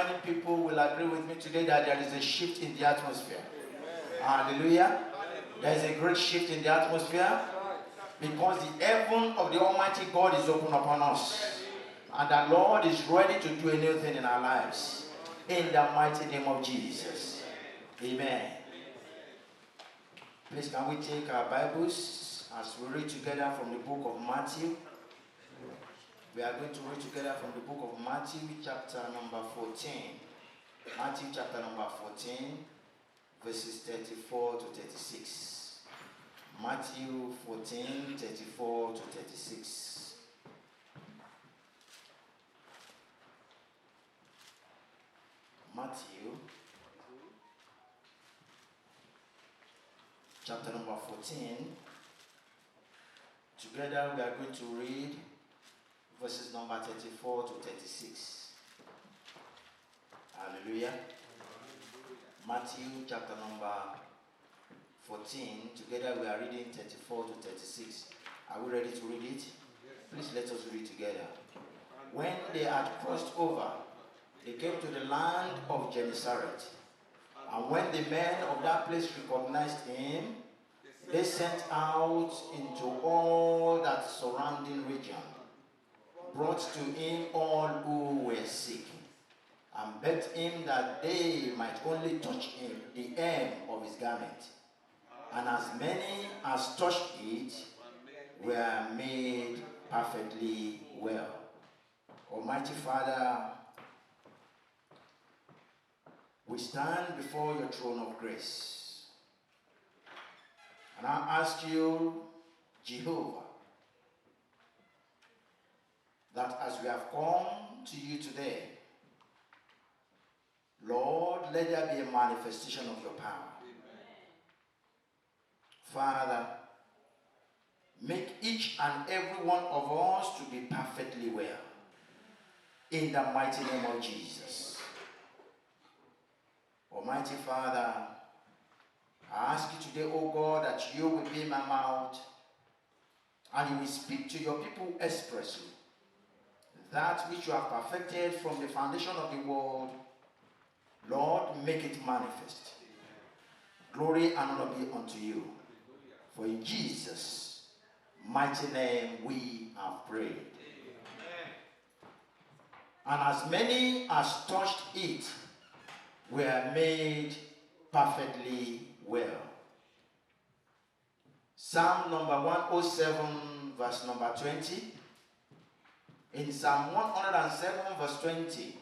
many people will agree with me today that there is a shift in the atmosphere? Hallelujah. There is a great shift in the atmosphere because the heaven of the Almighty God is open upon us. And the Lord is ready to do a new thing in our lives. In the mighty name of Jesus. Amen. Please, can we take our Bibles as we read together from the book of Matthew? We are going to read together from the book of Matthew, chapter number 14. Matthew, chapter number 14, verses 34 to 36. Matthew 14, 34 to 36. Matthew chapter number 14. Together we are going to read verses number 34 to 36. Hallelujah. Matthew chapter number 14. Together we are reading 34 to 36. Are we ready to read it? Please let us read together. When they had crossed over, they came to the land of Gennesaret. And when the men of that place recognized him, they sent out into all that surrounding region, brought to him all who were sick, and begged him that they might only touch him, the hem of his garment. And as many as touched it were made perfectly well. Almighty Father, we stand before your throne of grace. And I ask you, Jehovah, that as we have come to you today, Lord, let there be a manifestation of your power. Father, make each and every one of us to be perfectly well. In the mighty name of Jesus. Almighty Father, I ask you today, O God, that you will be my mouth and you will speak to your people expressly. That which you have perfected from the foundation of the world, Lord, make it manifest. Glory and honor be unto you. For in Jesus' mighty name we have prayed. And as many as touched it were made perfectly well. Psalm number 107, verse number 20. In Psalm 107, verse 20,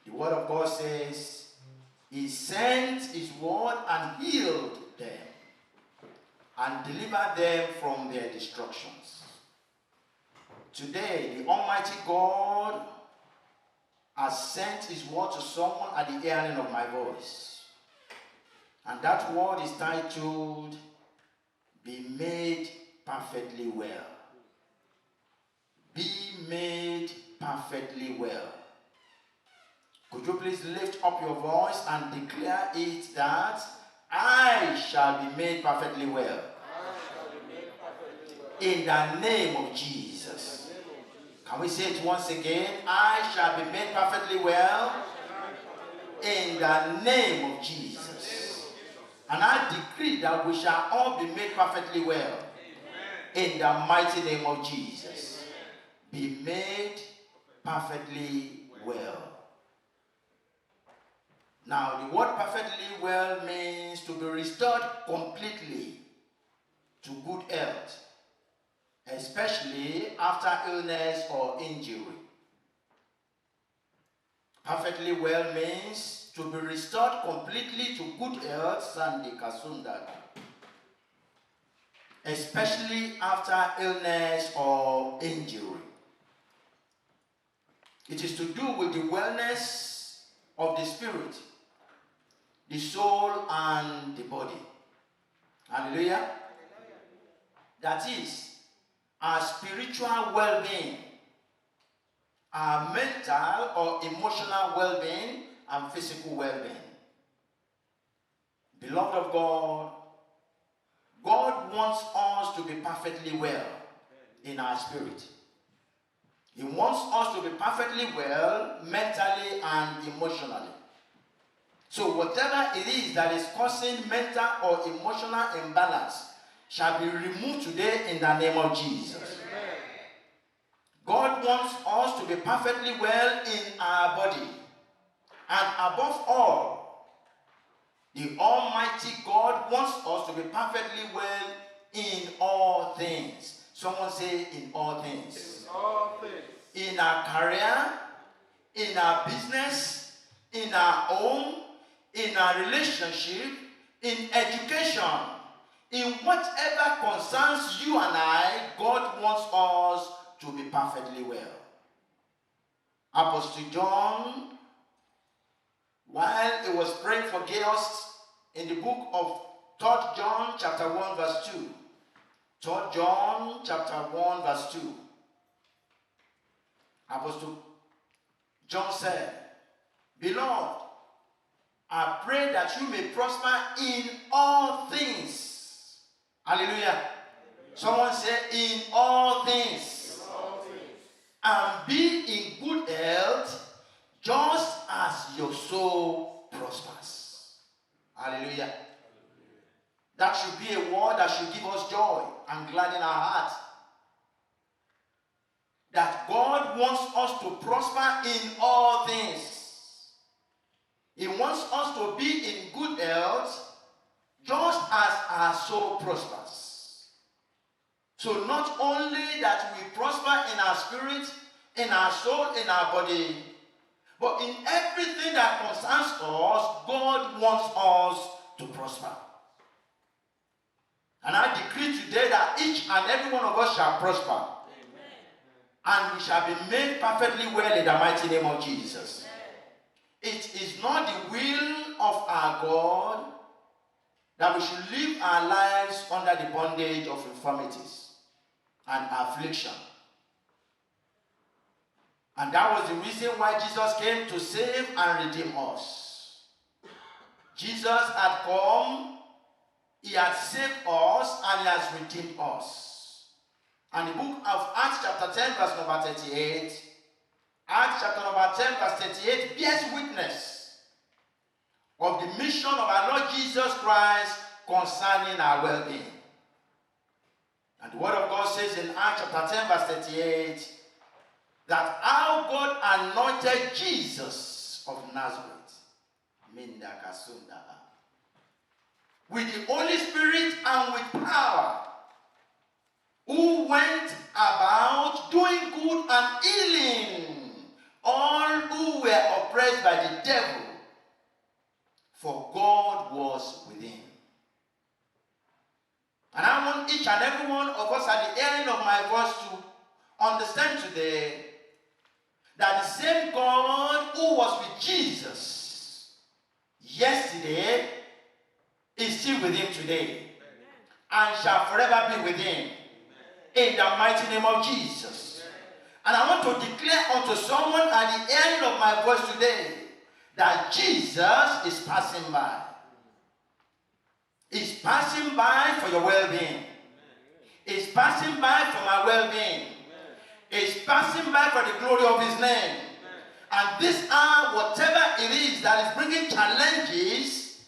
the word of God says, He sent His word and healed them and delivered them from their destructions. Today, the Almighty God has sent His word to someone at the hearing of my voice. And that word is titled, Be Made Perfectly Well. Be made perfectly well. Could you please lift up your voice and declare it that I shall be made perfectly well. In the name of Jesus. Can we say it once again? I shall be made perfectly well in the name of Jesus. And I decree that we shall all be made perfectly well in the mighty name of Jesus. Be made perfectly well. Now, the word perfectly well means to be restored completely to good health, especially after illness or injury. Perfectly well means to be restored completely to good health, Sandi Kasunda, especially after illness or injury. It is to do with the wellness of the spirit, the soul, and the body. Hallelujah. That is, our spiritual well-being, our mental or emotional well-being, and physical well-being. Beloved of God, God wants us to be perfectly well in our spirit. He wants us to be perfectly well, mentally and emotionally. So whatever it is that is causing mental or emotional imbalance shall be removed today in the name of Jesus. Amen. God wants us to be perfectly well in our body. And above all, the Almighty God wants us to be perfectly well in all things. Someone say, in all things. In all things. In our career, in our business, in our home, in our relationship, in education, in whatever concerns you and I, God wants us to be perfectly well. Apostle John, while he was praying for Gaius in the book of 3 John chapter 1 verse 2. 3 John chapter 1 verse 2. Apostle John said, Beloved, I pray that you may prosper in all things. Hallelujah. Someone say, in all things. In all things. And be in good health, just as your soul prospers. Hallelujah. That should be a word that should give us joy and gladden our heart. That God wants us to prosper in all things. He wants us to be in good health, just as our soul prospers. So not only that we prosper in our spirit, in our soul, in our body, but in everything that concerns us, God wants us to prosper. And I decree today that each and every one of us shall prosper. Amen. And we shall be made perfectly well in the mighty name of Jesus. Amen. It is not the will of our God that we should live our lives under the bondage of infirmities and affliction. And that was the reason why Jesus came to save and redeem us. Jesus had come, he had saved us, and he has redeemed us. And the book of Acts chapter 10 verse number 38, Acts chapter number 10 verse 38 bears witness of the mission of our Lord Jesus Christ concerning our well-being. And the word of God says in Acts chapter 10 verse 38, that how God anointed Jesus of Nazareth with the Holy Spirit and with power, who went about doing good and healing all who were oppressed by the devil, for God was with him. And I want each and every one of us at the hearing of my voice to understand today that the same God who was with Jesus yesterday is still with him today. Amen. And shall forever be with him. Amen. In the mighty name of Jesus. Amen. And I want to declare unto someone at the hearing of my voice today that Jesus is passing by. He's passing by for your well-being. He's passing by for my well-being. Is passing by for the glory of his name. And this hour, whatever it is that is bringing challenges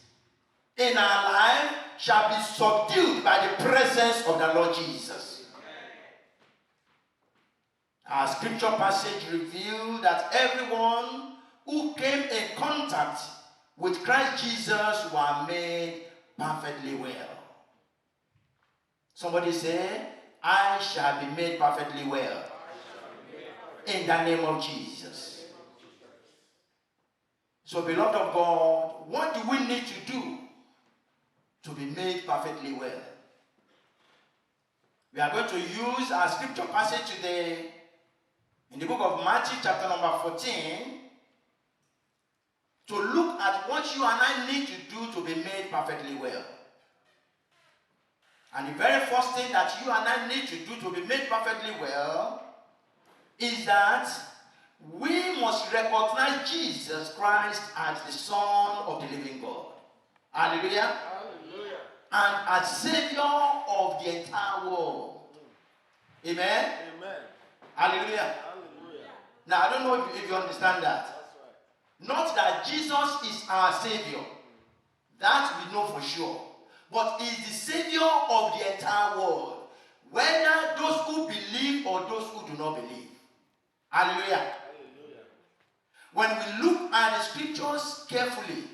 in our life shall be subdued by the presence of the Lord Jesus. Our scripture passage reveals that everyone who came in contact with Christ Jesus were made perfectly well. Somebody say, I shall be made perfectly well. In the name of Jesus. So, beloved of God, what do we need to do to be made perfectly well? We are going to use our scripture passage today in the book of Matthew chapter number 14 to look at what you and I need to do to be made perfectly well. And the very first thing that you and I need to do to be made perfectly well is that we must recognize Jesus Christ as the Son of the living God. Hallelujah. Hallelujah. And as Savior of the entire world. Amen. Amen. Hallelujah. Hallelujah. Now, I don't know if you understand that. Not that Jesus is our Savior. That we know for sure. But He is the Savior of the entire world. Whether those who believe or those who do not believe. Hallelujah. When we look at the scriptures carefully,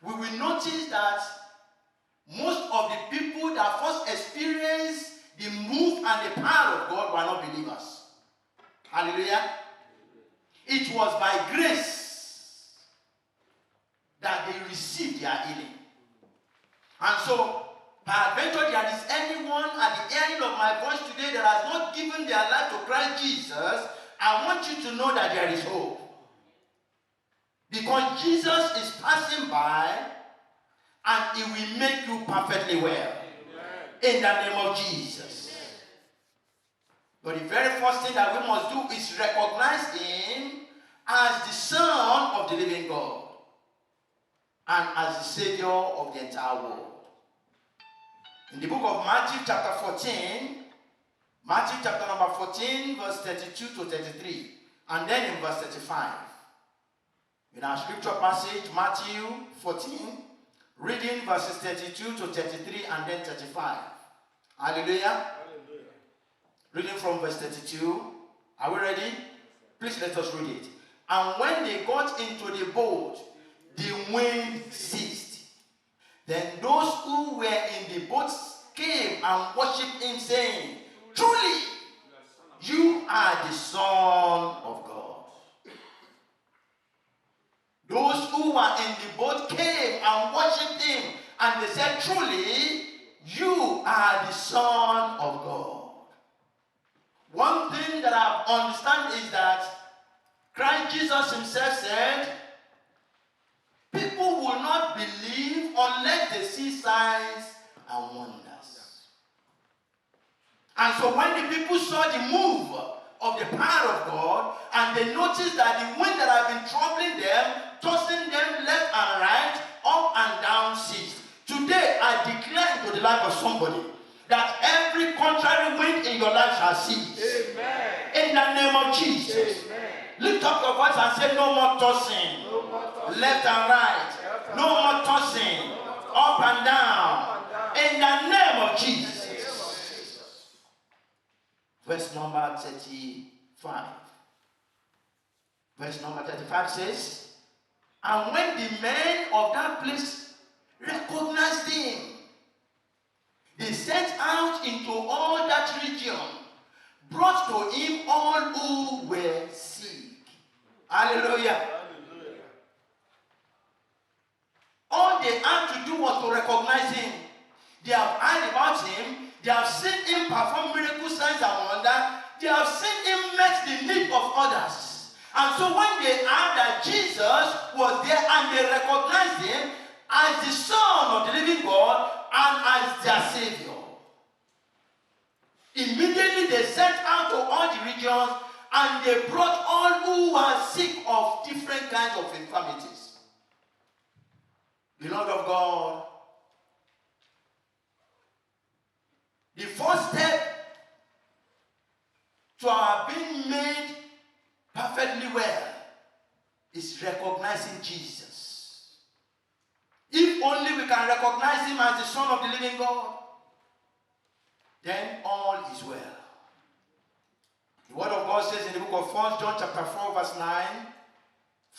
we will notice that most of the people that first experienced the move and the power of God were not believers. Hallelujah. It was by grace that they received their healing. And so, peradventure there is anyone at the hearing of my voice today that has not given their life to Christ Jesus, I want you to know that there is hope. Because Jesus is passing by and He will make you perfectly well. Amen. In the name of Jesus. Amen. But the very first thing that we must do is recognize Him as the Son of the living God and as the Savior of the entire world. In the book of Matthew chapter 14, Matthew chapter number 14, verse 32 to 33, and then in verse 35. In our scripture passage, Matthew 14, reading verses 32 to 33 and then 35. Hallelujah. Hallelujah. Reading from verse 32. Are we ready? Please let us read it. And when they got into the boat, the wind ceased. Then those who were in the boats came and worshipped Him, saying, Truly, you are the Son of God. Those who were in the boat came and worshipped Him, and they said, Truly, you are the Son of God. One thing that I understand is that Christ Jesus Himself said, people will not believe unless they see signs and wonders. And so when the people saw the move of the power of God, and they noticed that the wind that had been troubling them, tossing them left and right, up and down ceased. Today I declare into the life of somebody that every contrary wind in your life shall cease. Amen. In the name of Jesus. Amen. Lift up your voice and say, no more tossing. No more tossing. Left and right. No more tossing. Up and down. In the name of Jesus. Verse number 35. Verse number 35 says, and when the men of that place recognized Him, they set out into all that region, brought to Him all who were sick. Hallelujah. Hallelujah. All they had to do was to recognize Him. They have heard about Him. They have seen Him perform miracle signs and wonders. They have seen Him meet the need of others. And so when they heard that Jesus was there and they recognized Him as the Son of the living God and as their Savior, immediately they sent out to all the regions and they brought all who were sick of different kinds of infirmities. Beloved of God, the first step to our being made perfectly well is recognizing Jesus. If only we can recognize Him as the Son of the living God, then all is well. The Word of God says in the book of 1 John chapter 4 verse 9,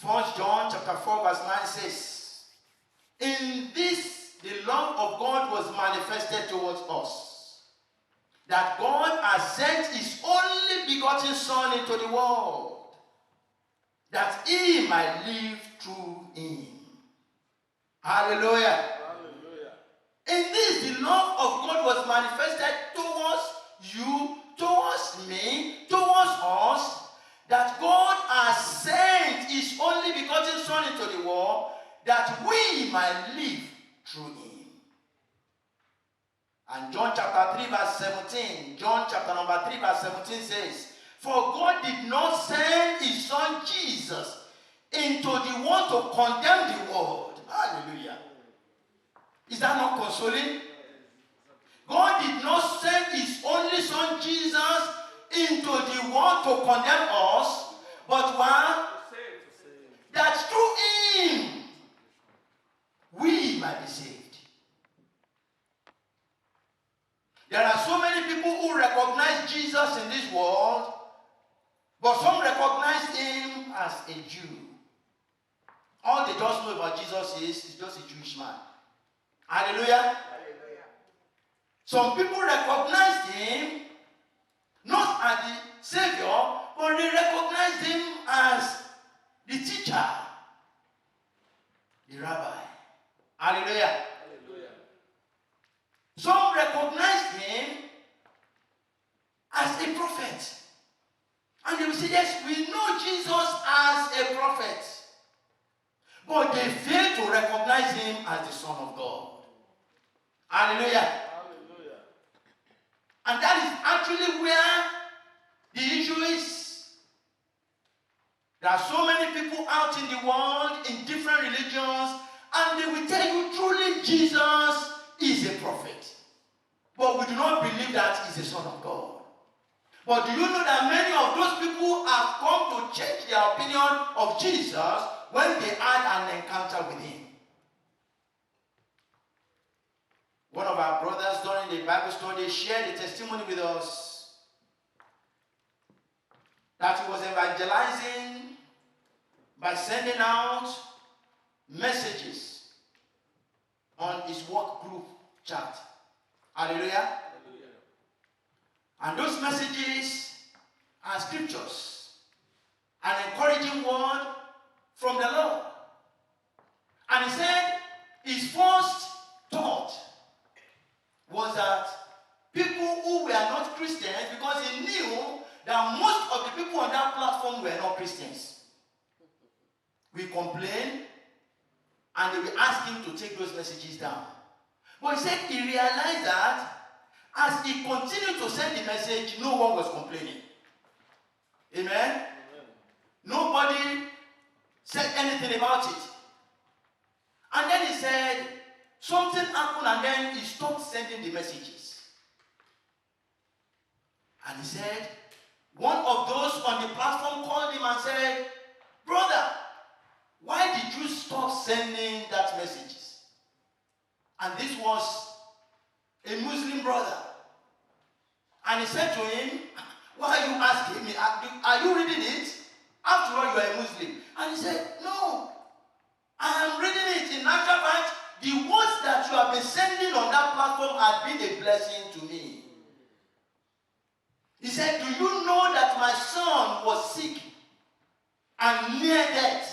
1 John chapter 4 verse 9 says, in this the love of God was manifested towards us, that God has sent His only begotten Son into the world, that He might live through Him. Hallelujah. Hallelujah. In this, the love of God was manifested towards you, towards me, towards us, that God has sent His only begotten Son into the world, that we might live through Him. And John chapter 3 verse 17, John chapter number 3 verse 17 says, for God did not send His Son Jesus into the world to condemn the world. Hallelujah. Is that not consoling? God did not send His only Son Jesus into the world to condemn us, but one, that through him we might be saved. There are so many people who recognize Jesus in this world, but some recognize him as a Jew. All they just know about Jesus is he's just a Jewish man. Hallelujah. Some people recognize him not as the Savior, but they recognize him as the teacher, the rabbi. Hallelujah. Some recognize him as a prophet. And they will say, yes, we know Jesus as a prophet. But they fail to recognize him as the Son of God. Hallelujah. And that is actually where the issue is. There are so many people out in the world in different religions, and they will tell you truly Jesus is a prophet. But we do not believe that he's the Son of God. But do you know that many of those people have come to change their opinion of Jesus when they had an encounter with him? One of our brothers during the Bible study shared a testimony with us that he was evangelizing by sending out messages on his work group chat. Hallelujah. And those messages are scriptures, an encouraging word from the Lord. And he said his first thought was that people who were not Christians, because he knew that most of the people on that platform were not Christians, we complain and they will ask him to take those messages down. But he said he realized that as he continued to send the message, no one was complaining. Amen? Nobody said anything about it. And then he said, something happened, and then he stopped sending the messages. And he said, one of those on the platform called him and said, brother, why did you stop sending that messages? And this was a Muslim brother. And he said to him, why are you asking me? Are you reading it? After all, you are a Muslim. And he said, no, I am reading it. In actual fact, the words that you have been sending on that platform have been a blessing to me. He said, do you know that my son was sick and near death?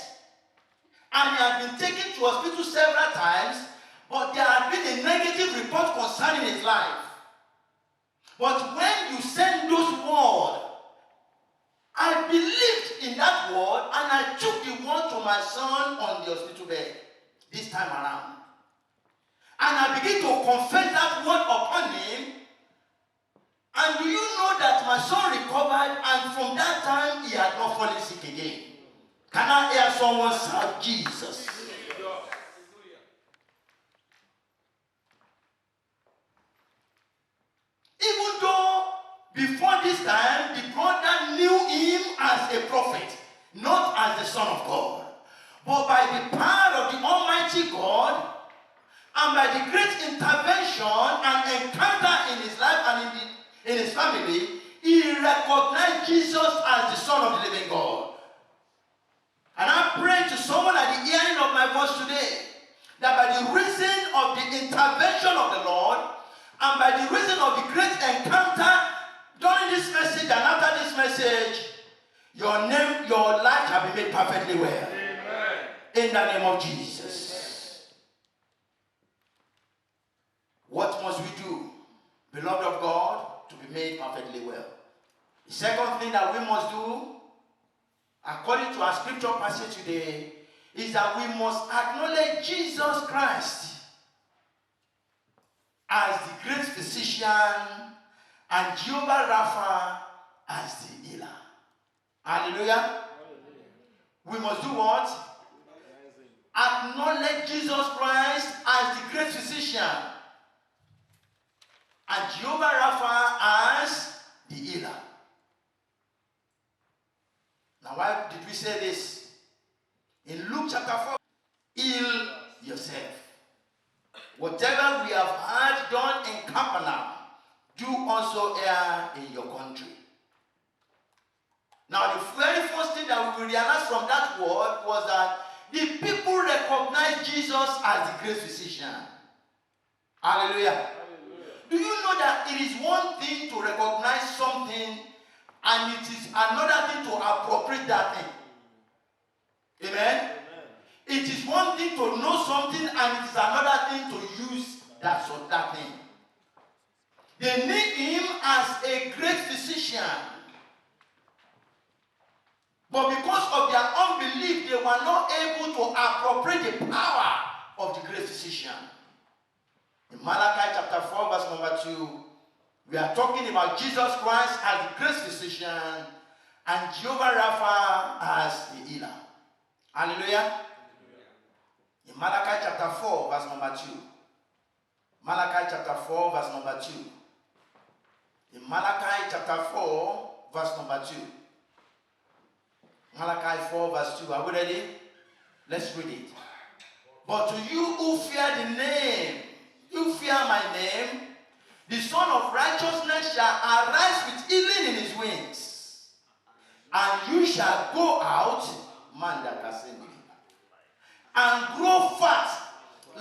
And he had been taken to hospital several times, but there had been a negative report concerning his life. But when you send those words, I believed in that word, and I took the word to my son on the hospital bed this time around. And I began to confess that word upon him. And do you know that my son recovered, and from that time he had not fallen sick again? Can I hear someone shout Jesus? Even though before this time the brother knew him as a prophet, not as the Son of God, but by the power of the Almighty God, and by the great intervention and encounter in his life and in his family, he recognized Jesus as the Son of the living God. And I pray to someone at the hearing of my voice today, that by the reason of the intervention of the Lord, and by the reason of the great encounter during this message and after this message, your life shall be made perfectly well. Amen. In the name of Jesus. What must we do, beloved of God, to be made perfectly well? The second thing that we must do, according to our scripture passage today, is that we must acknowledge Jesus Christ as the great physician and Jehovah Rapha as the healer. Hallelujah. We must do what? Acknowledge Jesus Christ as the great physician and Jehovah Rapha as the healer. Now And why did we say this? In Luke chapter 4, heal yourself. Whatever we have had done in Capernaum, do also here in your country. Now, the very first thing that we realized from that word was that the people recognized Jesus as the great physician. Hallelujah. Hallelujah. Do you know that it is one thing to recognize something and it is another thing to appropriate that thing? Amen? Amen. It is one thing to know something and it is another thing to use that thing. They need him as a great physician. But because of their unbelief, they were not able to appropriate the power of the great physician. In Malachi chapter 4, verse number 2, we are talking about Jesus Christ as the great physician and Jehovah Rapha as the healer. Hallelujah. In Malachi chapter 4, verse number 2. Malachi chapter 4, verse number 2. In Malachi chapter 4, verse number 2. Malachi 4, verse 2. Are we ready? Let's read it. But to you who fear the name, you fear my name, the Son of Righteousness shall arise with healing in his wings, and you shall go out, and grow fat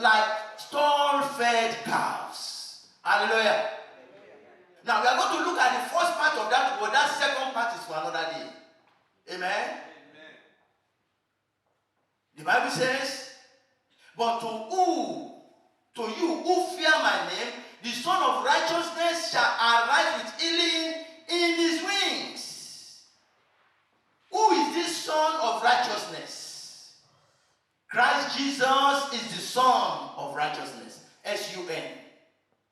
like stall-fed calves. Hallelujah. Now we are going to look at the first part of that word. That second part is for another day. Amen. Amen. The Bible says, but to you who fear my name, the Son of Righteousness shall arise with healing in his wings. Who is this Son of Righteousness? Christ Jesus is the Son of Righteousness. S-U-N,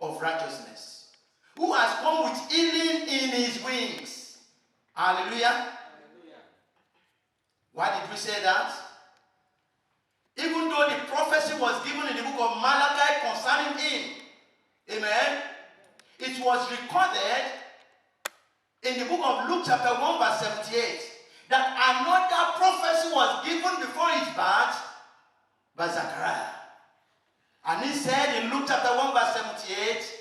of righteousness. Who has come with healing in his wings. Hallelujah. Why did we say that? Even though the prophecy was given in the book of Malachi concerning him, amen, it was recorded in the book of Luke chapter 1 verse 78 that another prophecy was given before his birth by Zechariah. And he said in Luke chapter 1 verse 78,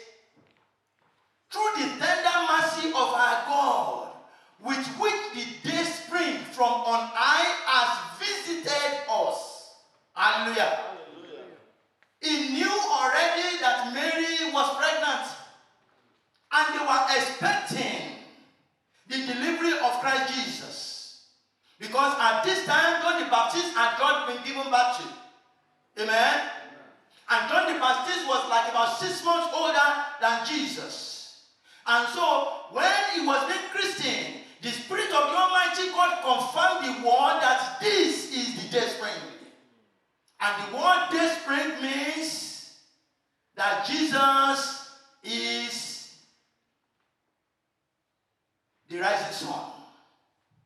through the tender mercy of our God, with which the day spring from on high has visited us. Hallelujah. Hallelujah. He knew already that Mary was pregnant, and they were expecting the delivery of Christ Jesus. Because at this time, John the Baptist had just been given birth to. Amen? And John the Baptist was like about 6 months older than Jesus. And so, when he was being Christian, the Spirit of the Almighty God confirmed the word that this is the day spring. And the word day spring means that Jesus is the rising sun.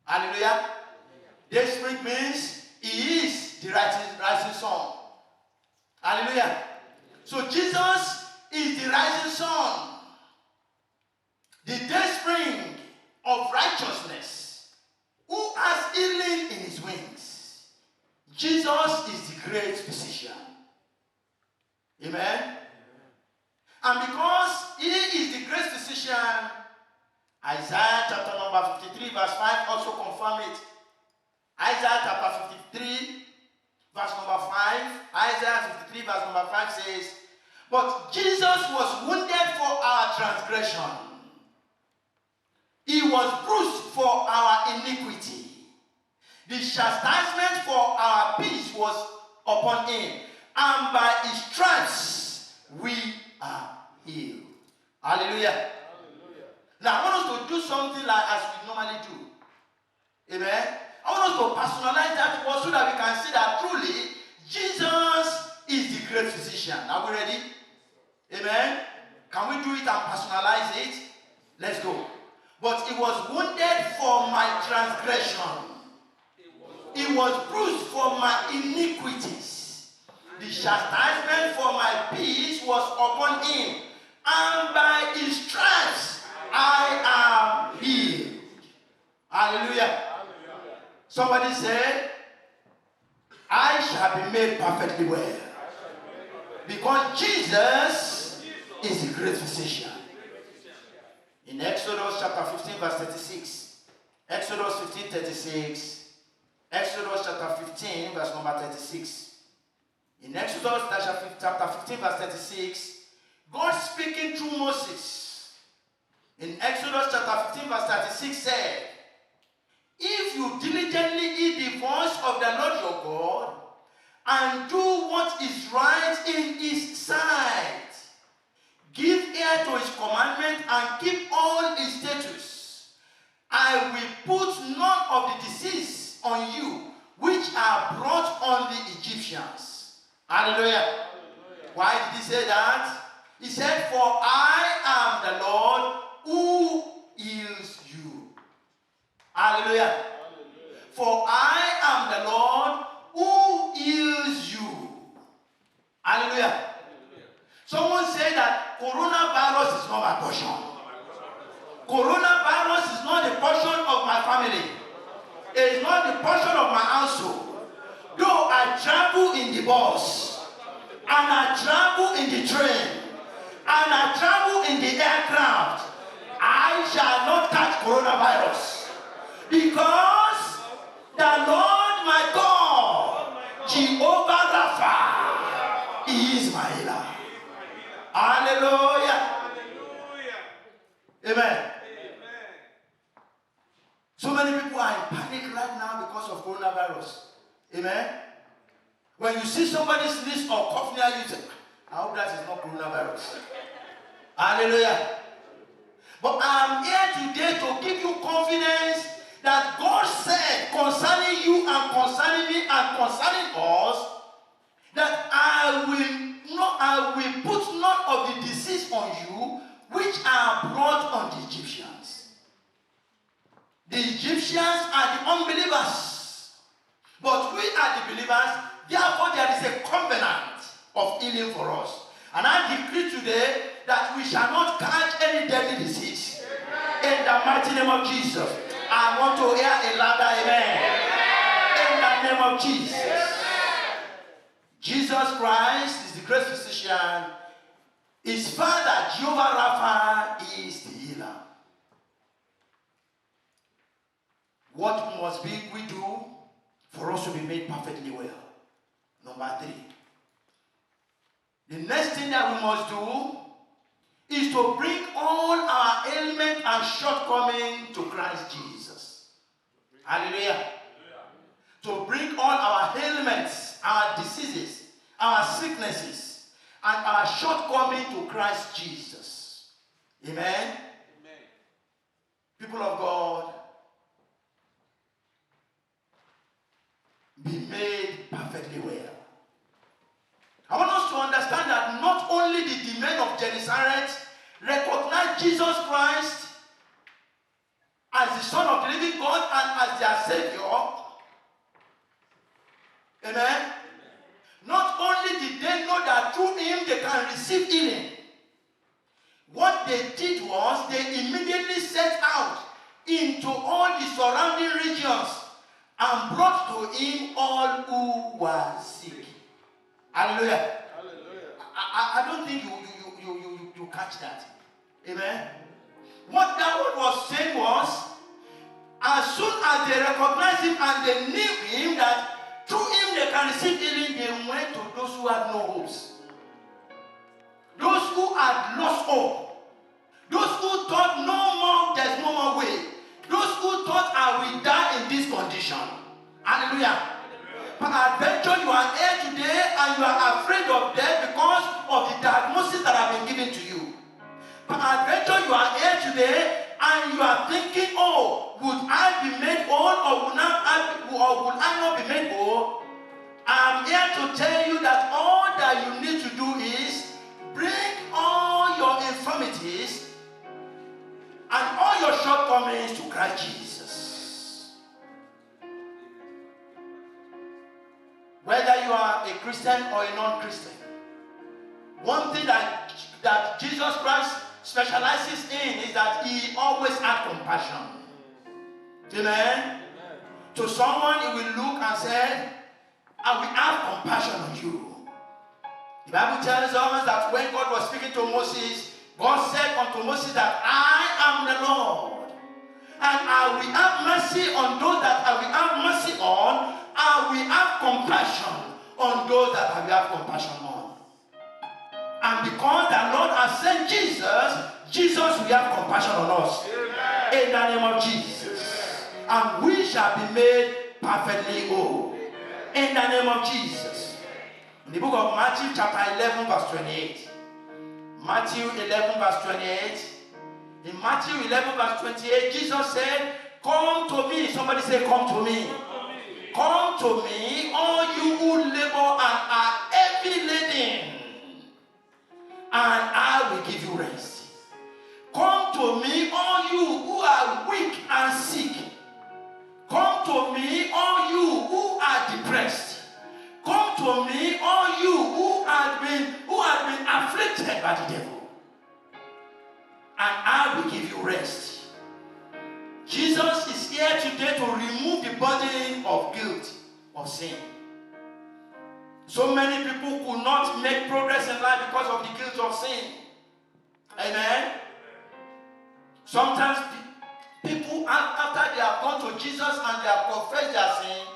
Hallelujah. Day spring means he is the rising sun. Hallelujah. So Jesus is the rising sun. The day spring of righteousness, who has healing in his wings. Jesus is the great physician. Amen? And because he is the great physician, Isaiah chapter number 53 verse 5 also confirm it. Isaiah chapter 53 verse number 5, Isaiah 53 verse number 5 says, but Jesus was wounded for our transgression. He was bruised for our iniquity. The chastisement for our peace was upon him, and by his stripes we are healed. Hallelujah. Hallelujah. Now I want us to do something like as we normally do. Amen. I want us to personalize that word so that we can see that truly Jesus is the great physician. Are we ready? Amen. Can we do it and personalize it? Let's go. But he was wounded for my transgression. He was bruised for my iniquities. The chastisement for my peace was upon him, and by his stripes I am healed. Hallelujah. Somebody said, I shall be made perfectly well. Because Jesus is the great physician. In Exodus chapter 15 verse 36. Exodus 15, 36. Exodus chapter 15 verse number 36. In Exodus chapter 15 verse 36, God speaking through Moses. In Exodus chapter 15 verse 36 said, if you diligently heed the voice of the Lord your God, and do what is right in his sight, give ear to his commandment and keep all his statutes, I will put none of the disease on you which are brought on the Egyptians. Hallelujah. Why did he say that? He said, for I am the Lord who heals you. Hallelujah. For I am the Lord who heals you. Hallelujah. Someone said that coronavirus is not my portion. Coronavirus is not the portion of my family. It is not the portion of my household. Though I travel in the bus, and I travel in the train, and I travel in the aircraft, I shall not catch coronavirus. Because the Lord my God, Jehovah Rapha, is my healer. Hallelujah. Amen. So many people are in panic right now because of coronavirus. Amen. When you see somebody sneeze or cough near you, say, I hope that is not coronavirus. Hallelujah. But I am here today to give you confidence that God said concerning you and concerning me and concerning us, that I will put none of the disease on you which are brought on the Egyptians. The Egyptians are the unbelievers, but we are the believers. Therefore, there is a covenant of healing for us. And I decree today that we shall not catch any deadly disease. In the mighty name of Jesus. I want to hear a louder amen. In the name of Jesus. Jesus Christ is the great physician. His Father, Jehovah Rapha, is the healer. What must we do for us to be made perfectly well? Number 3. The next thing that we must do is to bring all our ailments and shortcomings to Christ Jesus. Hallelujah. To bring all our ailments, our diseases, our sicknesses, and our shortcomings to Christ Jesus. Amen? Amen. People of God, be made perfectly well. I want us to understand that not only did the men of Gennesaret recognize Jesus Christ as the Son of the living God and as their Savior. Amen. Not only did they know that through him they can receive healing. What they did was they immediately set out into all the surrounding regions and brought to him all who were sick. Hallelujah. Hallelujah. I don't think you catch that. Amen. What that word was saying was, as soon as they recognized him and they knew him, that through him they can receive healing, they went to those who had no hopes. Those who had lost hope. Those who thought there's no more way. Those who thought I will die in this condition. Hallelujah. Peradventure you are here today and you are afraid of death because of the diagnosis that have been given to you. Peradventure you are here today and you are thinking, oh, would I be made whole or would I not be made whole? I am here to tell you that all that you need to do is bring all your infirmities and all your shortcomings to Christ Jesus. Whether you are a Christian or a non-Christian, one thing that Jesus Christ specializes in is that he always had compassion. Amen? to someone, he will look and say, I will have compassion on you. The Bible tells us that when God was speaking to Moses, God said unto Moses that I am the Lord, and I will have mercy on those that I will have mercy on. I will have compassion on those that I will have compassion on. And because the Lord has sent Jesus, Jesus will have compassion on us. Amen. In the name of Jesus. Amen. And we shall be made perfectly whole. Amen. In the name of Jesus. In the book of Matthew chapter 11 verse 28. Matthew 11 verse 28. In Matthew 11 verse 28, Jesus said, come to me. Somebody say, come to me. Come to me, all you who labor and are heavy laden, and I will give you rest. Come to me, all you who are weak and sick. Come to me, all you who are depressed. Come to me, all you who have been afflicted by the devil, and I will give you rest. Jesus is here today to remove the burden of guilt, of sin. So many people could not make progress in life because of the guilt of sin. Amen? Sometimes people, after they have gone to Jesus and they have confessed their sin,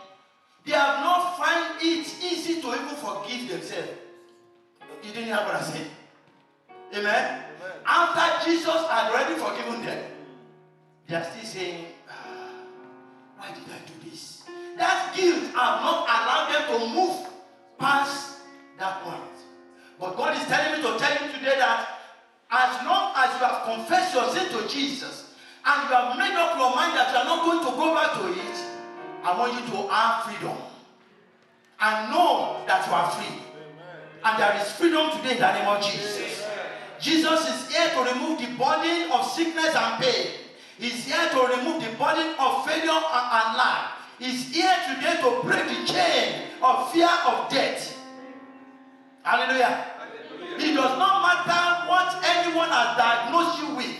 they have not found it easy to even forgive themselves. You didn't hear what I said? Amen? Amen. After Jesus had already forgiven them, they are still saying, why did I do this? That guilt have not allowed them to move past that point. But God is telling me to tell you today that as long as you have confessed your sin to Jesus and you have made up your mind that you are not going to go back to it, I want you to have freedom and know that you are free. And there is freedom today in the name of Jesus. Jesus is here to remove the burden of sickness and pain. He's here to remove the burden of failure and lack. He's here today to break the chain of fear of death. Hallelujah. It does not matter what anyone has diagnosed you with.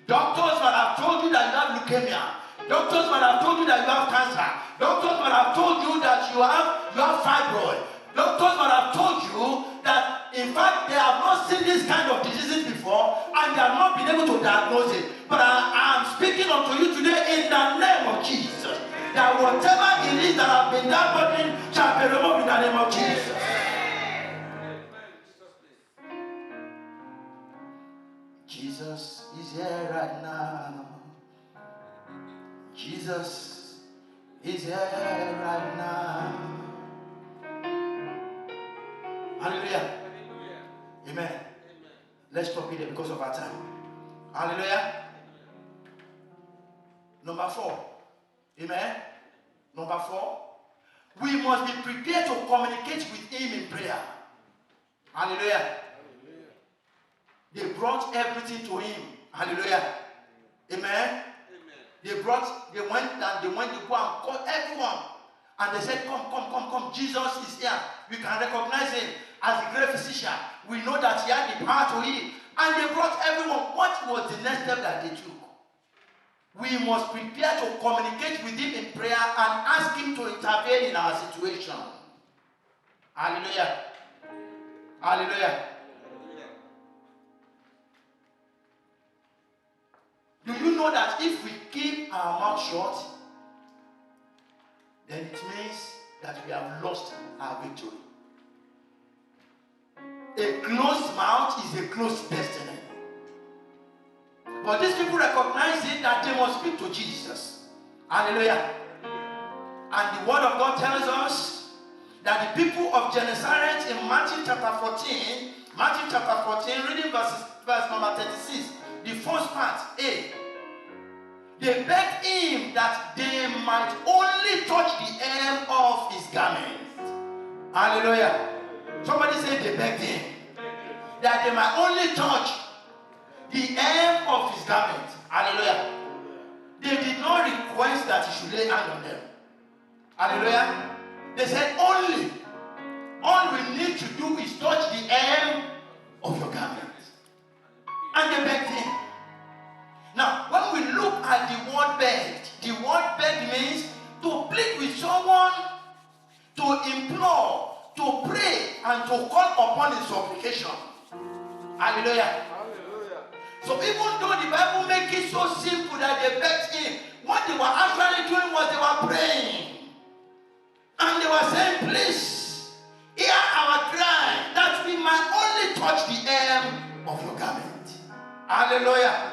Doctors might have told you that you have leukemia. Doctors might have told you that you have cancer. Doctors might have told you that you have fibroid. Doctors might have told you that, in fact, they have not seen this kind of diseases before and they have not been able to diagnose it. But I am speaking unto you today in the name of Jesus, that whatever it is that has been that burden shall be removed in the name of Jesus. Jesus is here right now. Jesus is here right now. Hallelujah. Amen. Let's stop here because of our time. Hallelujah. Number 4. Amen. Number 4. We must be prepared to communicate with Him in prayer. Hallelujah. They brought everything to Him. Hallelujah. Amen. They went to go and call everyone. And they said, come. Jesus is here. We can recognize Him as the great physician. We know that He had the power to heal. And they brought everyone. What was the next step that they took? We must prepare to communicate with Him in prayer and ask Him to intervene in our situation. Hallelujah. Hallelujah. Do you know that if we keep our mouth shut, then it means that we have lost our victory? A closed mouth is a closed destiny. But these people recognize it that they must speak to Jesus. Hallelujah. And the word of God tells us that the people of Gennesaret in Matthew chapter 14, reading verse number 36, the first part, A. They begged Him that they might only touch the hem of His garment. Hallelujah. Somebody say they begged Him that they might only touch the hem of His garment. Hallelujah. They did not request that He should lay hand on them. Hallelujah. They said only. All we need to do is touch the hem of your garment. And they begged Him. Now, when we look at the word begged means to and to call upon his supplication. Hallelujah. Hallelujah. So even though the Bible makes it so simple that they begged him, what they were actually doing was they were praying. And they were saying, please, hear our cry that we might only touch the hem of your garment. Hallelujah.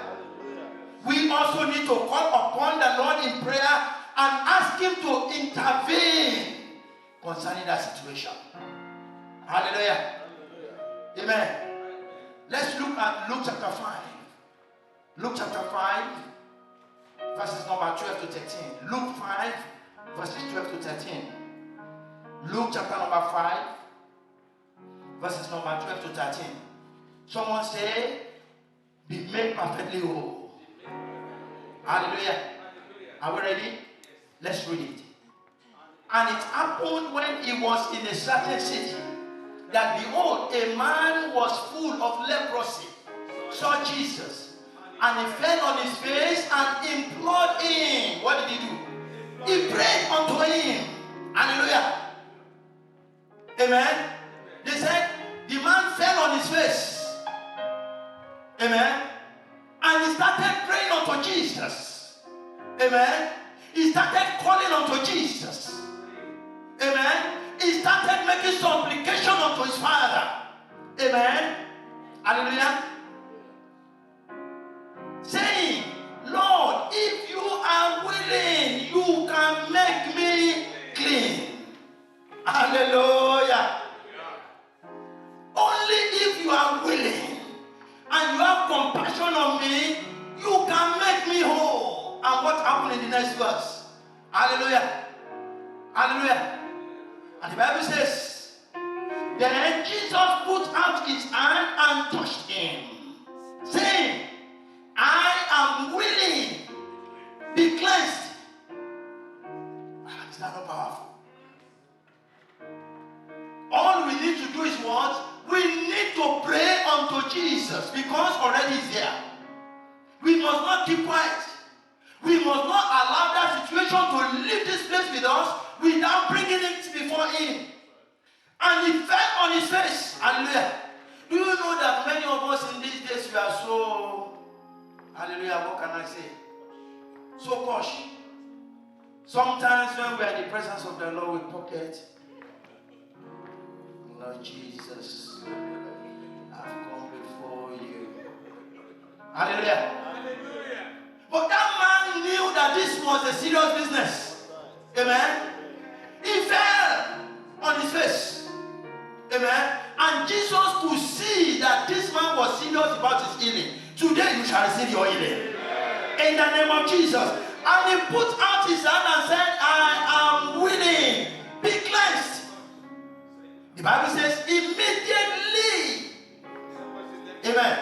We also need to call upon the Lord in prayer and ask him to intervene concerning that situation. Hallelujah. Amen. Let's look at Luke chapter 5. Luke chapter 5, verses number 12 to 13. Luke 5, verses 12 to 13. Luke chapter number 5, verses number 12 to 13. Someone say, be made perfectly whole. Hallelujah. Are we ready? Let's read it. And it happened when he was in a certain city, that behold, a man was full of leprosy, saw Jesus, and he fell on his face and implored him. What did he do? He prayed unto him. Hallelujah. Amen. They said the man fell on his face. Amen. And he started praying unto Jesus. Amen. He started calling unto Jesus. Amen. He started making supplication unto his Father. Amen. Hallelujah. Saying, Lord, if you are willing, you can make me clean. Hallelujah. Only if you are willing and you have compassion on me, you can make me whole. And what happened in the next verse? Hallelujah. Hallelujah. And the Bible says, then Jesus put out his hand and touched him, saying, I am willing, be cleansed. Is that not powerful? All we need to do is what? We need to pray unto Jesus, because already he's there. We must not keep quiet. We must not allow that situation to leave this place with us without bringing it before him. And he fell on his face. Hallelujah. Do you know that many of us in these days, we are so, hallelujah, what can I say? So cautious. Sometimes when we are in the presence of the Lord, we pocket, Lord Jesus, I've come before you. Hallelujah. Hallelujah. But that man knew that this was a serious business. Amen. He fell on his face. Amen. And Jesus could see that this man was serious about his healing. Today you shall receive your healing. In the name of Jesus. And he put out his hand and said, I am willing. Be cleansed. The Bible says immediately. Amen.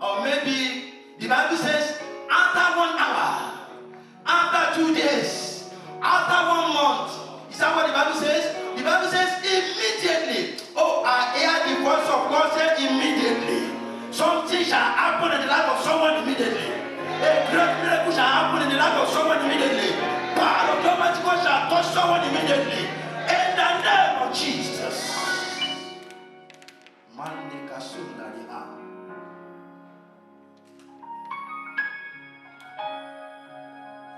Or maybe the Bible says after 1 hour, after 2 days, after 1 month. Is that what the Bible says? The Bible says immediately. Oh, I hear the voice of God say immediately. Something shall happen in the life of someone immediately. A great miracle shall happen in the life of someone immediately. Power of Almighty God shall touch someone immediately. In the name of Jesus.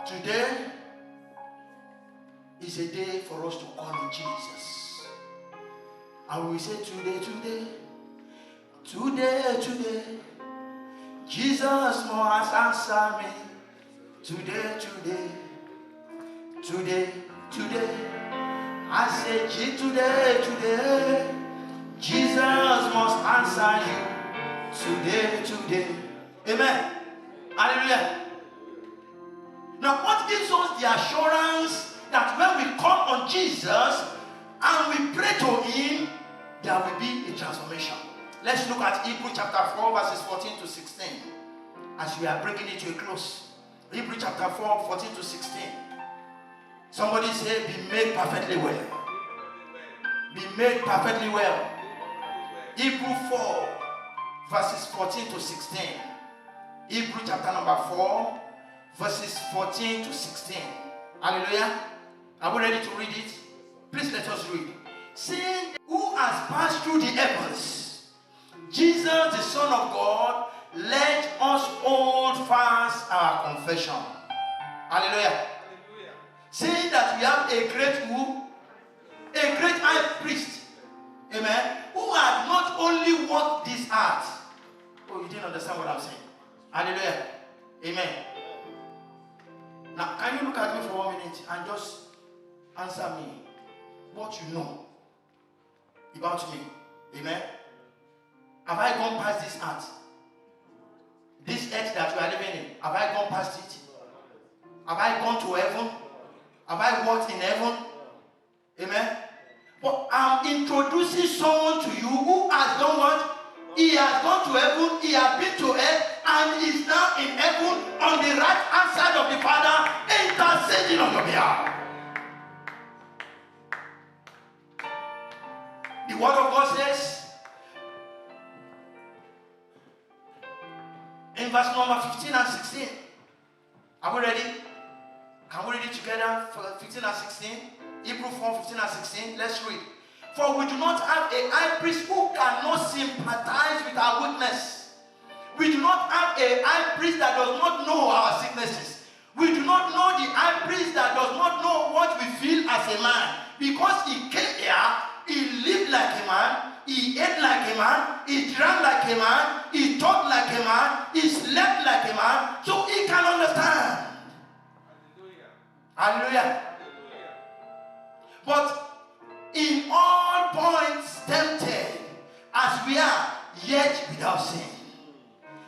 Today is a day for us to call on Jesus. And we say today, Jesus must answer me. Today. I say today, Jesus must answer you. Today. Amen. Hallelujah. Now what gives us the assurance that when we call on Jesus and we pray to him, there will be a transformation? Let's look at Hebrews chapter 4 verses 14 to 16 as we are bringing it to a close. Hebrews chapter 4, 14 to 16. Somebody say, be made perfectly well. Be made perfectly well. Hebrews 4 verses 14 to 16. Hebrews chapter number 4 verses 14 to 16. Hallelujah. Are we ready to read it? Please let us read. Seeing who has has passed through the heavens, Jesus, the Son of God, let us hold fast our confession. Hallelujah. Saying that we have a great who? A great high priest. Amen. Who had not only walked this earth. Oh, you didn't understand what I'm saying. Hallelujah. Amen. Now, can you look at me for 1 minute and just answer me what you know about me? Amen. Have I gone past this earth? This earth that we are living in, have I gone past it? Have I gone to heaven? Have I walked in heaven? Amen. But I'm introducing someone to you who has done what? He has gone to heaven, he has been to earth, and is now in heaven on the right hand side of the Father, interceding on your behalf. The word of God says in verse number 15 and 16. Are we ready? Can we read it together for 15 and 16? Hebrew 4, 15 and 16. Let's read. For we do not have a high priest who cannot sympathize with our weakness. We do not have a high priest that does not know our sicknesses. We do not know the high priest that does not know what we feel as a man. Because he came here, he lived like a man, he ate like a man, he drank like a man, he talked like a man, he slept like a man, so he can understand. Hallelujah. But in all points tempted as we are, yet without sin.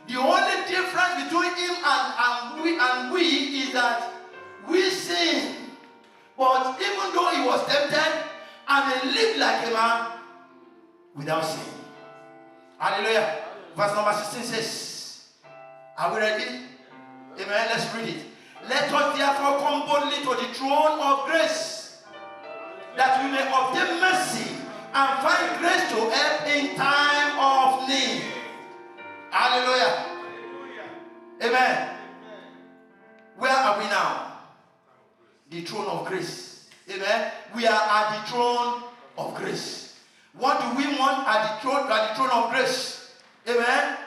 The only difference between him and we is that we sin. But even though he was tempted and he lived like a man without sin. Hallelujah. Verse number 16 says, are we ready? Amen. Let's read it. Let us therefore come boldly to the throne of grace, that we may obtain mercy and find grace to help in time of need. Hallelujah. Amen. Where are we now? The throne of grace. Amen. We are at the throne of grace. What do we want at the throne of grace? Amen.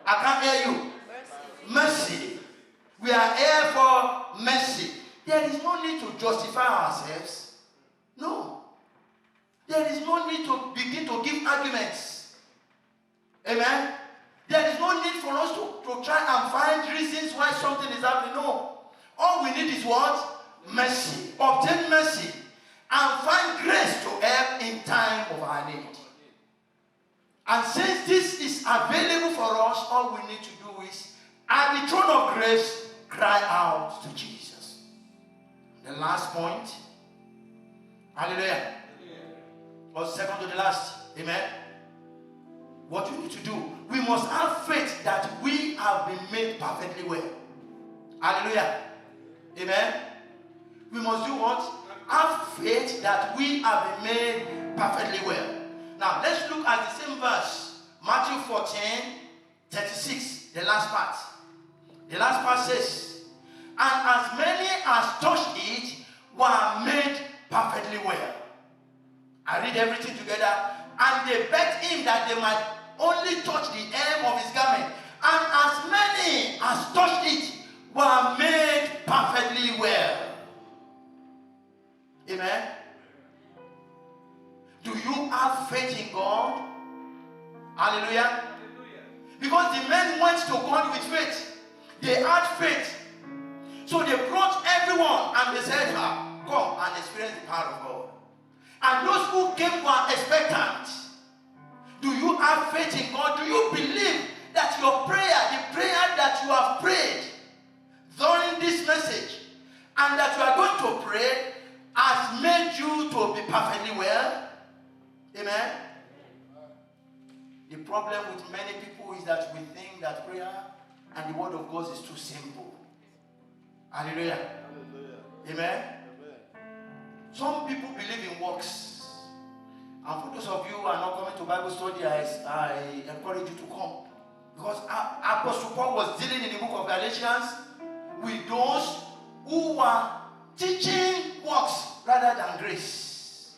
I can't hear you. Mercy. We are here for mercy. There is no need to justify ourselves. No. There is no need to begin to give arguments. Amen. There is no need for us to try and find reasons why something is happening. No. All we need is what? Mercy. Obtain mercy and find grace to help in time of our need. And since this is available for us, all we need to do is, at the throne of grace, cry out to Jesus. The last point. Hallelujah. Or second to the last. Amen. What we need to do, we must have faith that we have been made perfectly well. Hallelujah. Amen. We must do what? Have faith that we have been made perfectly well. Now let's look at the same verse. Matthew 14, 36. The last part. The last part says, and as many as touched it were made perfectly well. I read everything together. And they begged him that they might only touch the hem of his garment. And as many as touched it were made perfectly well. Amen. Do you have faith in God? Hallelujah. Because the men went to God with faith. They had faith. So they brought everyone and they said, come and experience the power of God. And those who came were expectant. Do you have faith in God? Do you believe that your prayer, the prayer that you have prayed during this message and that you are going to pray, has made you to be perfectly well? Amen. The problem with many people is that we think that prayer and the word of God is too simple. Hallelujah. Amen. Some people believe in works. And for those of you who are not coming to Bible study, I encourage you to come. Because Apostle Paul was dealing in the book of Galatians with those who were teaching works rather than grace.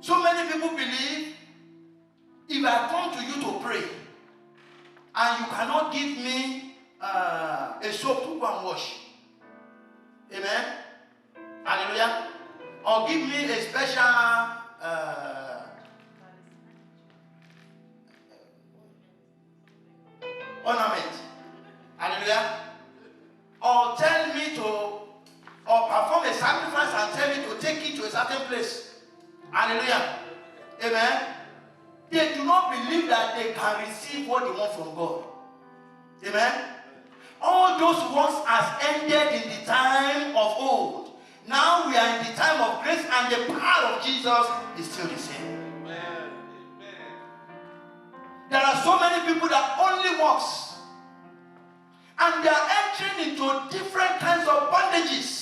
So many people believe if I come to you to pray and you cannot give me a soap to go and wash, amen, hallelujah, or give me a special ornament, hallelujah, or tell me to, or perform a sacrifice and tell me to take it to a certain place, hallelujah, amen. They do not believe that they can receive what they want from God, amen. All those works has ended in the time of old. Now we are in the time of grace, and the power of Jesus is still the same. Amen. There are so many people that only works, and they are entering into different kinds of bondages.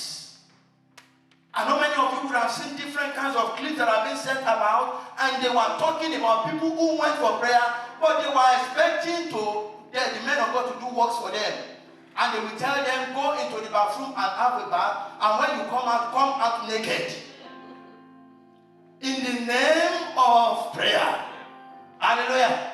I know many of you would have seen different kinds of clips that have been sent about, and they were talking about people who went for prayer, but they were expecting the men of God to do works for them. And they will tell them, go into the bathroom and have a bath, and when you come out naked. In the name of prayer. Hallelujah.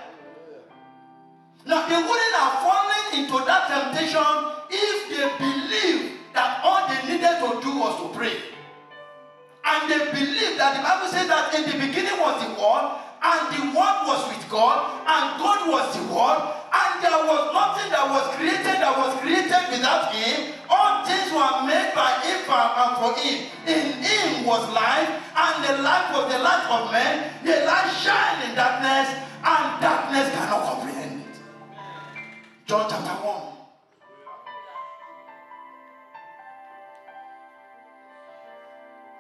Now, they wouldn't have fallen into that temptation if they believed that all they needed to do was to pray. And they believed that the Bible says that in the beginning was the Word, and the Word was with God, and God was the Word, and there was nothing that was created without Him. All things were made by Him and for Him. In Him was life, and the life was the light of men. The light shined in darkness, and darkness cannot comprehend it. John chapter 1.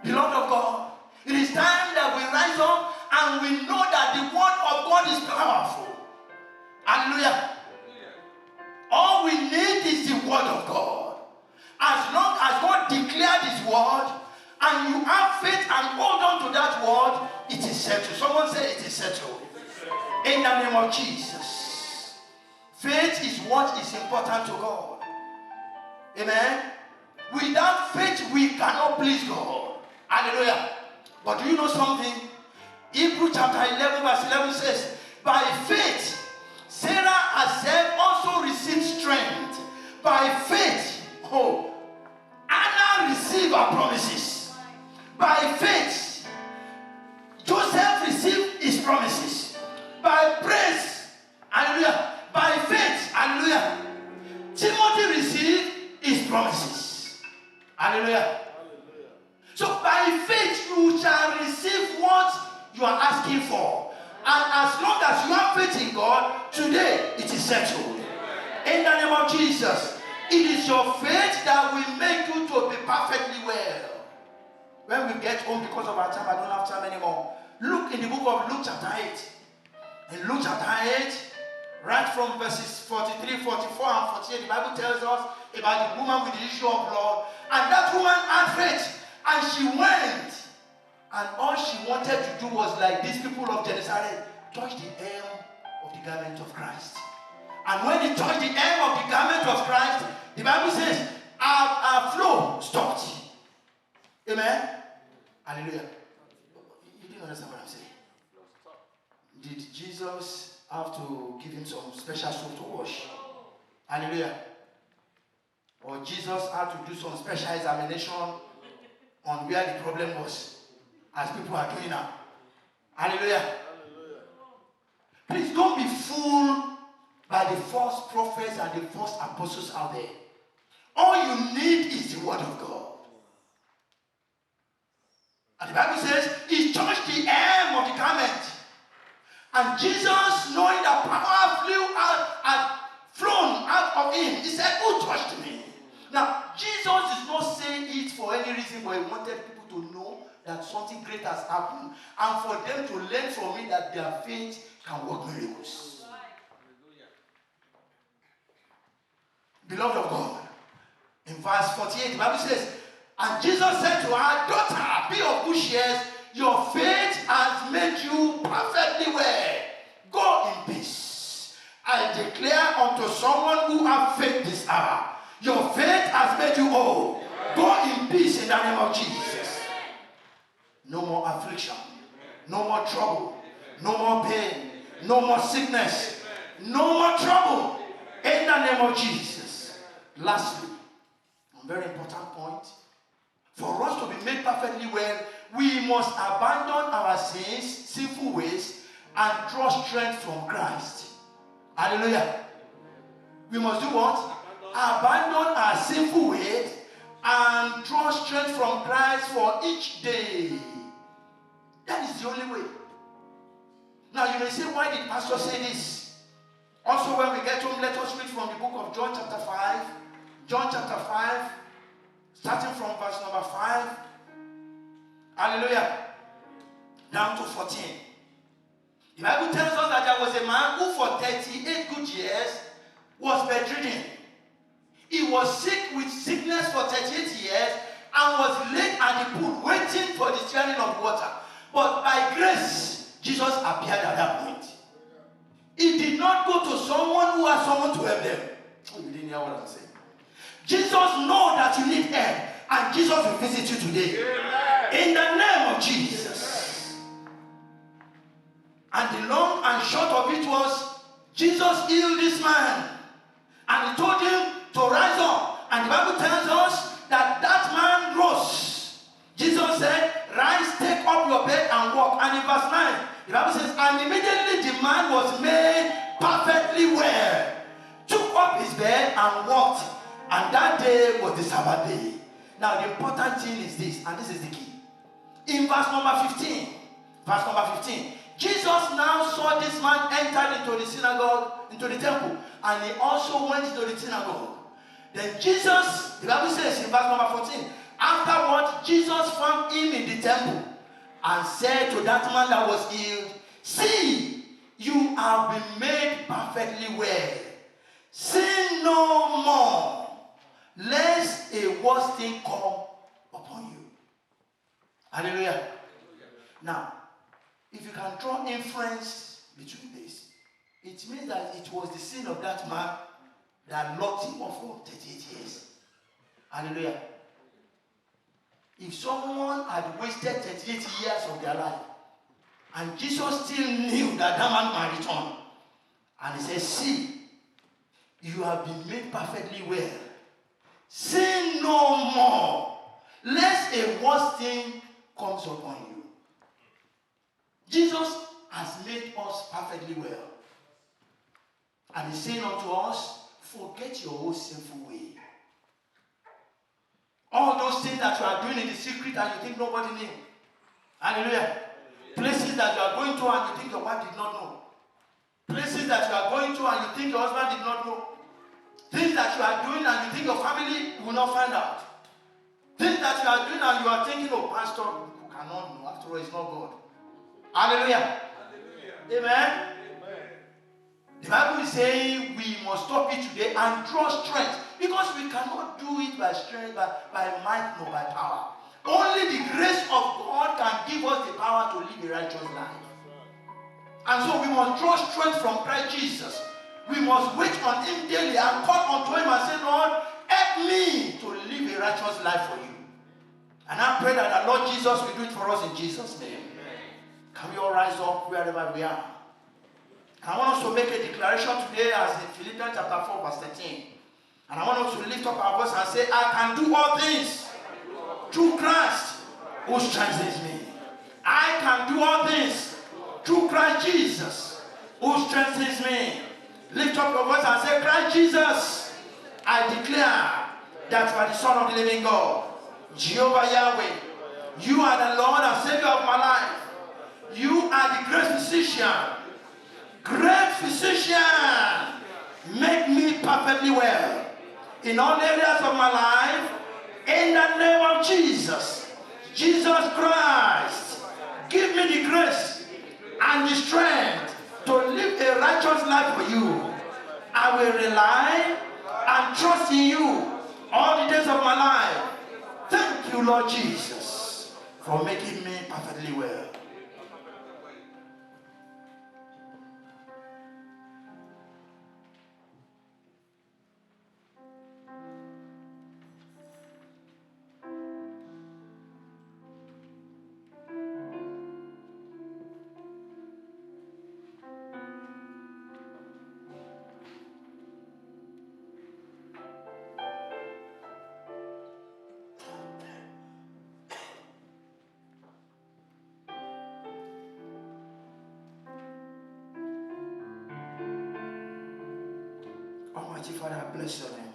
Beloved of God, it is time that we rise up and we know that the word of God is powerful. Hallelujah. All we need is the word of God. As long as God declared His word and you have faith and hold on to that word, it is settled. Someone say it is settled. In the name of Jesus. Faith is what is important to God. Amen. Without faith, we cannot please God. Hallelujah. But do you know something? Hebrews chapter 11 verse 11 says, by faith, Sarah herself also received strength. By faith, Anna received her promises. By faith, Joseph received his promises. By praise, hallelujah. By faith, hallelujah, Timothy received his promises. Hallelujah. So by faith you shall receive what you are asking for. And as long as you have faith in God, today it is settled. In the name of Jesus. It is your faith that will make you to be perfectly well. When we get home, because of our time, I don't have time anymore. Look in the book of Luke chapter 8. In Luke chapter 8, right from verses 43, 44, and 48, the Bible tells us about the woman with the issue of blood. And that woman had faith. And she went, and all she wanted to do was like these people of Gennesaret, touch the hem of the garment of Christ. And when he touched the hem of the garment of Christ, the Bible says, our flow stopped. Amen? Hallelujah. You didn't understand what I'm saying? Did Jesus have to give him some special soap to wash? Hallelujah. Or Jesus had to do some special examination on where the problem was, as people are doing now. Hallelujah. Hallelujah. Please don't be fooled by the false prophets and the false apostles out there. All you need is the word of God. And the Bible says, he touched the hem of the garment. And Jesus, knowing that power had flown out of him, he said, who touched me? Now, Jesus is not saying it for any reason, but he wanted people to know that something great has happened, and for them to learn from it that their faith can work miracles. Beloved of God, in verse 48, the Bible says, and Jesus said to her, daughter, be of good cheer, your faith has made you perfectly well. Go in peace. I declare unto someone who has faith this hour, your faith has made you whole. Go in peace in the name of Jesus. No more affliction. No more trouble. No more pain. No more sickness. No more trouble. In the name of Jesus. Lastly, a very important point. For us to be made perfectly well, we must abandon our sins, sinful ways, and draw strength from Christ. Hallelujah. We must do what? Abandon our sinful ways and draw strength from Christ for each day. That is the only way. Now you may say, why did Pastor say this? Also, when we get home, let us read from the book of John chapter 5. John chapter 5, starting from verse number 5. Hallelujah. Down to 14. The Bible tells us that there was a man who for 38 good years was bedridden. He was sick with sickness for 38 years and was laid at the pool waiting for the stirring of water. But by grace, Jesus appeared at that point. He did not go to someone who has someone to help them. Oh, you didn't hear what I'm saying. Jesus knows that you need help, and Jesus will visit you today. Amen. In the name of Jesus. And the long and short of it was, Jesus healed this man. And he told him to rise up. And the Bible tells us that that man rose. Jesus said, rise, take up your bed and walk. And in verse 9, the Bible says, and immediately the man was made perfectly well, took up his bed and walked. And that day was the Sabbath day. Now the important thing is this, and this is the key. In verse number 15, Jesus now saw this man enter into the synagogue, into the temple, and he also went into the synagogue. Then Jesus, the Bible says in verse number 14, afterwards Jesus found him in the temple and said to that man that was healed, see, you have been made perfectly well. Sin no more, lest a worse thing come upon you. Hallelujah. Now, if you can draw inference between this, it means that it was the sin of that man that locked him up for 38 years. Hallelujah. If someone had wasted 38 years of their life, and Jesus still knew that that man might return, and he says, see, you have been made perfectly well. Sin no more, lest a worse thing comes upon you. Jesus has made us perfectly well. And he's saying unto us, forget your own sinful way. All those things that you are doing in the secret and you think nobody knew. Hallelujah. Places that you are going to and you think your wife did not know. Places that you are going to and you think your husband did not know. Things that you are doing and you think your family will not find out. Things that you are doing and you are thinking, oh, pastor, who cannot know. After all, it's not God. Hallelujah. Hallelujah. Amen. Amen. The Bible is saying we must stop it today and draw strength, because we cannot do it by strength, by might, nor by power. Only the grace of God can give us the power to live a righteous life. And so we must draw strength from Christ Jesus. We must wait on him daily and call unto him and say, Lord, help me to live a righteous life for you. And I pray that the Lord Jesus will do it for us in Jesus' name. Can we all rise up wherever we are? I want us to make a declaration today as in Philippians chapter 4 verse 13. And I want us to lift up our voice and say, I can do all things through Christ who strengthens me. I can do all things through Christ Jesus who strengthens me. Lift up your voice and say, Christ Jesus, I declare that you are the Son of the living God. Jehovah Yahweh, you are the Lord and Savior of my life. You are the great physician. Great physician. Make me perfectly well in all areas of my life. In the name of Jesus. Jesus Christ, give me the grace and the strength to live a righteous life for you. I will rely and trust in you all the days of my life. Thank you, Lord Jesus, for making me perfectly well. Almighty Father, I bless your name.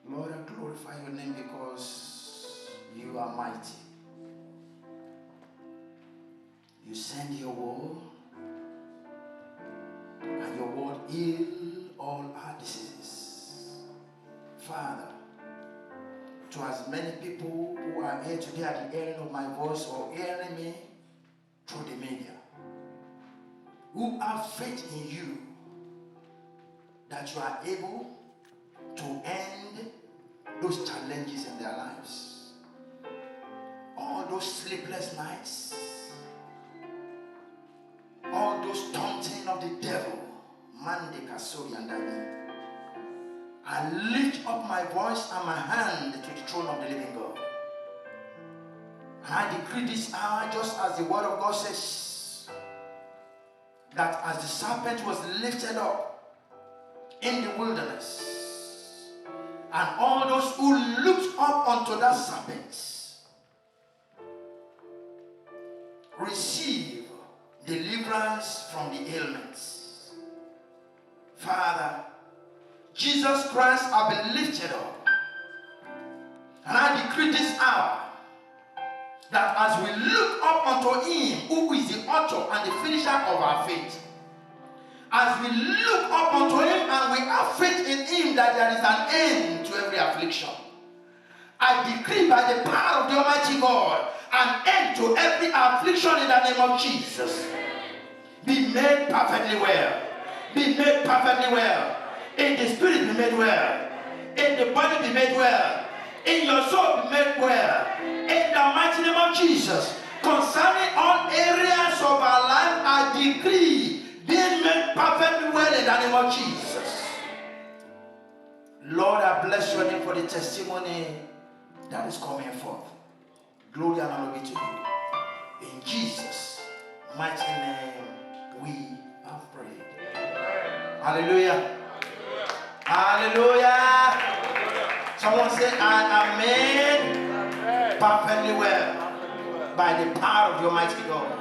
Lord, I glorify your name because you are mighty. You send your word, and your word heal all our diseases. Father, to as many people who are here today at the hearing of my voice or hearing me through the media, who have faith in you that you are able to end those challenges in their lives, all those sleepless nights, all those taunting of the devil, Mande Kasori and Dani. I lift up my voice and my hand to the throne of the living God. And I decree this hour, just as the word of God says, that as the serpent was lifted up in the wilderness, and all those who looked up unto that serpent receive deliverance from the ailments. Father, Jesus Christ has been lifted up. And I decree this hour that as we look up unto him who is the author and the finisher of our faith, as we look up unto him and we have faith in him that there is an end to every affliction, I decree by the power of the Almighty God an end to every affliction in the name of Jesus. Be made perfectly well. Be made perfectly well. In the spirit be made well. In the body be made well. In your soul be made well. In the mighty name of Jesus. Concerning all areas of our life, I decree being made perfectly well in the name of Jesus. Lord, I bless your name for the testimony that is coming forth. Glory and honor be to you. In Jesus' mighty name we have prayed. Hallelujah. Hallelujah. Someone say, I am made perfectly well by the power of the Almighty God.